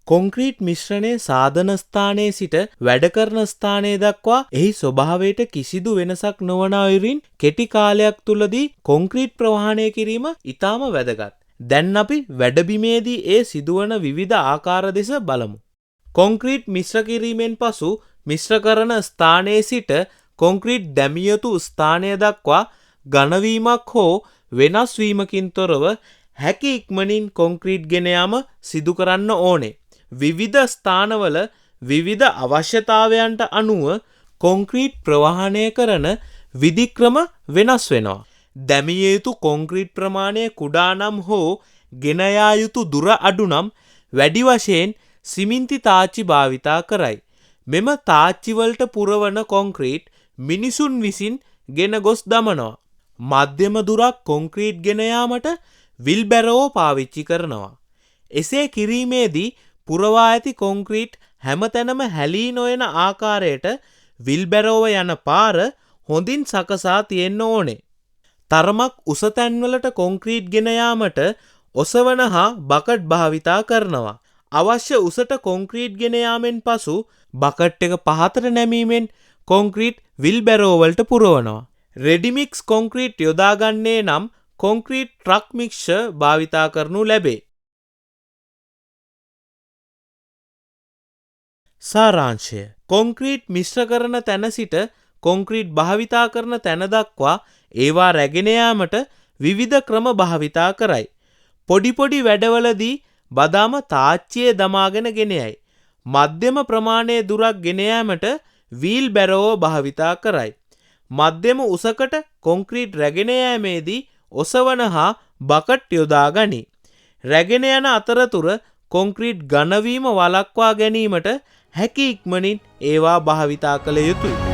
Concrete මිශ්‍රණයේ සාධන ස්ථානයේ සිට වැඩ කරන ස්ථානය දක්වා එහි ස්වභාවයට කිසිදු වෙනසක් නොවන අයුරින් කෙටි කාලයක් තුලදී කොන්ක්‍රීට් ප්‍රවාහනය කිරීම ඉතාම වැදගත්. දැන් අපි වැඩබිමේදී ඒ සිදුවන විවිධ ආකාර දෙස බලමු. කොන්ක්‍රීට් මිශ්‍ර කිරීමෙන් පසු මිශ්‍ර කරන ස්ථානයේ සිට කොන්ක්‍රීට් දැමිය යුතු ස්ථානය දක්වා ඝනවීමක් හෝ වෙනස් වීමකින් තොරව හැකි ඉක්මනින් කොන්ක්‍රීට් ගෙන යාම සිදු කරන්න ඕනේ. විවිධ ස්ථානවල විවිධ අවශ්‍යතාවයන්ට අනුව කොන්ක්‍රීට් ප්‍රවාහනය කරන විධික්‍රම වෙනස් වෙනවා. දැමිය යුතු කොන්ක්‍රීට් ප්‍රමාණය කුඩා නම් හෝ ගෙන යා යුතු දුර අඩු නම් වැඩි වශයෙන් සිමෙන්ති තාච්චි භාවිතා කරයි. මෙම තාච්චි වලට පුරවන කොන්ක්‍රීට් මිනිසුන් විසින් ගෙන ගොස් දමනවා. මධ්‍යම දුරක් කොන්ක්‍රීට් ගෙන යාමට විල්බැරෝ පාවිච්චි කරනවා. එසේ කිරීමේදී පුරවා ඇති කොන්ක්‍රීට් හැමතැනම හැලී නොයන ආකාරයට විල්බැරෝව යන පාර හොඳින් සකසා තියෙන්න ඕනේ. තරමක් උස තැන්වලට කොන්ක්‍රීට් ගෙන යාමට ඔසවන හා බකට් භාවිතා කරනවා. අවශ්‍ය උසට කොන්ක්‍රීට් ගෙන යාමෙන් පසු බකට් එක පහතට නැමීමෙන් කොන්ක්‍රීට් විල්බැරෝ වලට පුරවනවා. රෙඩිමික්ස් කොන්ක්‍රීට් යොදා ගන්නේ නම් කොන්ක්‍රීට් ට්‍රක් මික්ෂර් භාවිතා කරනු ලැබේ. සාරාංශය. කොන්ක්‍රීට් මිශ්‍ර කරන තැන සිට කොන්ක්‍රීට් භාවිතා කරන තැන දක්වා ඒවා රැගෙන යාමට විවිධ ක්‍රම භාවිතා කරයි. පොඩි පොඩි වැඩවලදී බදාම තාච්චියේ දමාගෙන ගෙන යයි. මධ්‍යම ප්‍රමාණයේ දුරක් ගෙන යාමට වීල් බැරෝ භාවිතා කරයි. මධ්‍යම උසකට කොන්ක්‍රීට් රැගෙන යෑමේදී ඔසවන හා බකට් යොදා ගනී. රැගෙන යන අතරතුර කොන්ක්‍රීට් ඝනවීම වළක්වා ගැනීමට හැකි ඉක්මනින් ඒවා භාවිතා කළ යුතුය.